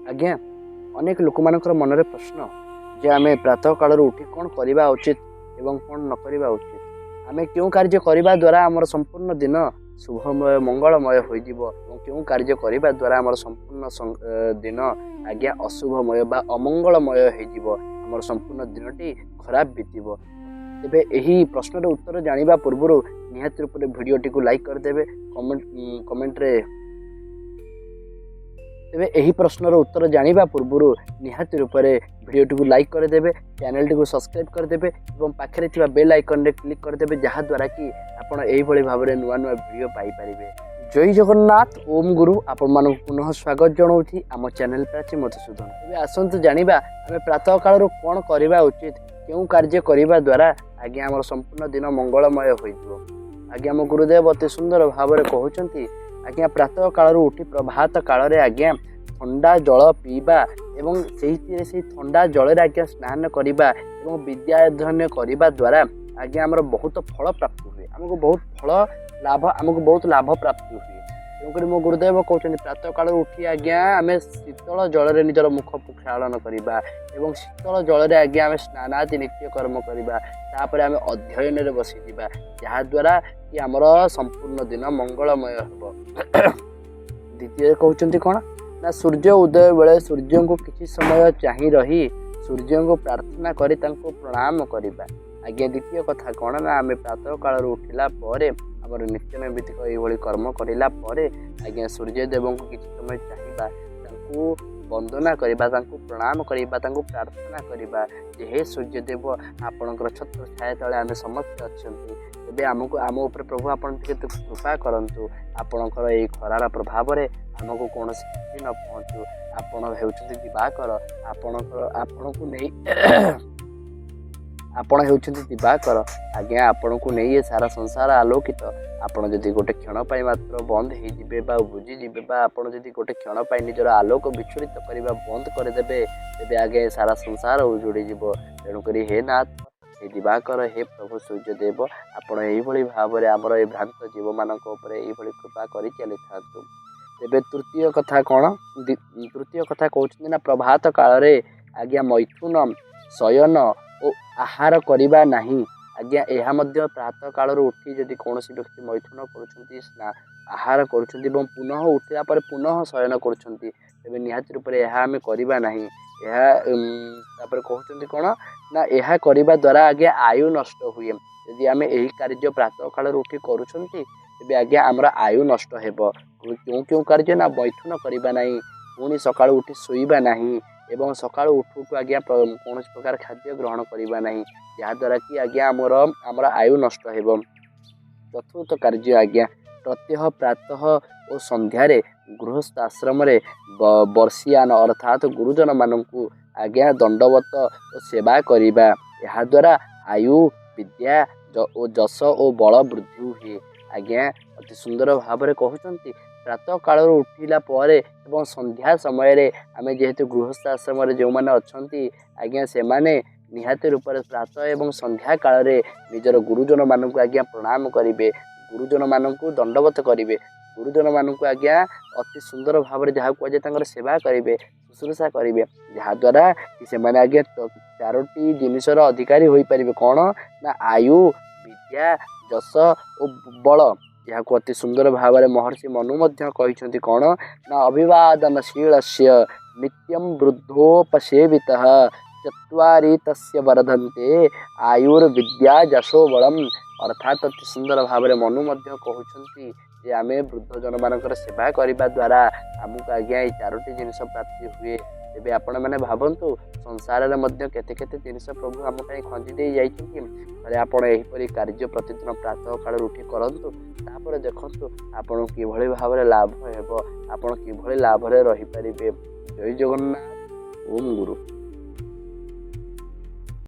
आज्ञा अनेक लोक मानकर मनरे प्रश्न जे आमे प्रातः काल उठी कौन करवा उचित एवं कौन न करवा उचित आमे क्यों कार्य करने द्वारा आमर संपूर्ण दिन शुभमय मंगलमय हो कार्य करने द्वारा आमर संपूर्ण दिन आज्ञा अशुभमय बा अमंगलमय होमर संपूर्ण दिनटी खराब बीतब तेबे यही प्रश्नर उत्तर जानिबा पूर्व निहाती रूप भिडियोटी को लाइक करदे कमेंट रे तेबे यही प्रश्नर उत्तर जानिबा पूर्व निहाती रूप भिडियोटी को लाइक करदे चैनल टी को सब्सक्राइब करदे और पाखे थिबा बेल आइकन रे क्लिक करदे जहाँ द्वारा कि आपण एही भली भाबरे नुआ नुआ वीडियो पाई परिबे। जय जगन्नाथ ओम गुरु आपण मानक पुनः स्वागत जनाऊँ आम चैनल प्राची मधुसूदन। तेबे आसंतु जानिबा आमे प्रातः काल कौन करवा उचित क्यों कार्य करने द्वारा आज्ञा आम संपूर्ण दिन मंगलमय हो आज्ञा मो गुरुदेव अति सुंदर भाव में कहते आज्ञा प्रातः काल उठी प्रभात काल आज्ञा ठंडा जल पीवा एवं से ठंडा जल आज्ञा स्नान करवा एवं विद्या अध्ययन करने द्वारा आज्ञा आमर बहुत फल प्राप्त हुए आमको बहुत फल लाभ आमको बहुत लाभ प्राप्त हुए तेणुक मो गुरुदेव कहते प्रातः काल उठी आज्ञा आम शीतल जल निजर मुख प्रक्षालन करवा एवं शीतल जल आज्ञा आम स्नानादि नित्यकर्म करवा तापर आम अध्ययन बसी जहाद्वारा कि आमर संपूर्ण दिन मंगलमय हो। द्वितीय कहते कौन ना सूर्य उदय बेले सूर्य को किसी समय चाह रही सूर्य को प्रार्थना कर प्रणाम करवा आज्ञा। द्वितीय कथा कौन ना आम प्रातः काल उठिला आमर नित्य नैमित्तिक ये कर्म करला आज्ञा सूर्यदेव को किसी समय चाहिए वंदना करवा प्रणाम करवा प्रार्थना करवा जे हे सूर्यदेव आपणकर छत्र छाया तले आम समस्त अच्छा तेज आमको आम उपर प्रभु आपन कृपा करंतु आपणकर ये खरार प्रभाव में आमको कौन क्षति न पहुँचू आपण होउछन्ति दिवाकर आपण को नहीं आपण होउछन्ति दिवाकर आज्ञा आपण को नहीं ये सारा संसार आलोकित आपण जदि गोटे क्षण पाई मात्र बंद हो जिबे बा बुझी जिबे बा आपण जदि गोटे क्षण पाई निजर आलोक विचलित करबा बंद करदेबे तेबे आगे सारा संसार उजुड़ी जिवो। तेणुक हे नाथ हे दिवाकर हे प्रभु सूर्यदेव आपण एही भली भाव में आमर ए भ्रांत जीव मानक ऊपर एही भली कृपा करि चली थांतु। तेबे तृतीय कथा कौन तृतीय कथा कहते ना प्रभात काल रे आज्ञा मैथुन शयन और आहार करवा नहीं आज्ञा यह प्रातः काल उठी जदि कौन व्यक्ति मैथुन कर आहार कर पुनः उठिला पर पुनः शयन कर निहाती रूप आम करवा नहीं कहते कौन ना यह करने द्वारा आज्ञा आयु नष्ट हुए यदि आम यही कार्य प्रातः काल उठी करें आज्ञा आमर आयु नष्ट हो क्यों क्यों कार्य ना मैथुन करवा नहीं पुणी सका उठी शोवा नहीं एवं सका उठू आज्ञा कौन प्रकार खाद्य ग्रहण करवा नहीं जहाद्वारा कि आज्ञा आमर आयु नष्ट हो। चतुर्थ कार्य आज्ञा प्रत्यह प्रातः और संध्यारे गृहस्थ आश्रम वर्षियान अर्थात गुरुजन मानू आज्ञा दंडवत और सेवा करवा याद्वारा आयु विद्या और जस और बल वृद्धि हुए आज्ञा अति सुंदर भाव में कहते प्रातः काल उठिला एवं संध्या समय आम जेहेतु गृहस्थ आश्रम जो मैंने अच्छा आज्ञा से माने निहाती रूप प्रातः एवं संध्या काल निजर गुरुजन मानक आज्ञा प्रणाम करेंगे गुरुजन मानक दंडवत करेंगे गुरुजन मानक आज्ञा अति सुंदर भाव में जहाँ कहुए सेवा करेंगे शुश्रूषा करेंगे जहाद्वारा कि से मैंने आज्ञा चारोटी जिनिसर अधिकारी हो पारे कौन ना आयु विद्या जस और बल यहाँ को अति सुंदर भाव में महर्षि मनु कहते कौन ना अभिवादनशील नित्यम वृद्धोपसेवितः चत्वारि तस्य वर्धन्ते आयुर्विद्या जशो बलम अर्थात अति सुंदर भाव में मनु कहते जे आम वृद्ध जन मानकर सेवा करने द्वारा आमको आज्ञा ये चारोटी जिनिस प्राप्ति हुए तेबे आपण मैंने भावतु संसार में केते केते जिनिस प्रभु आम खंजी दे जाइए आपण यहीपरि कार्य प्रतिदिन प्रातः काल उठी करंतु तापर देखंतु आपण किभଳି भाव में लाभ हेबो आपण किभଳି लाभ रे रही परिबे। जय जगन्नाथ ओम गुरु।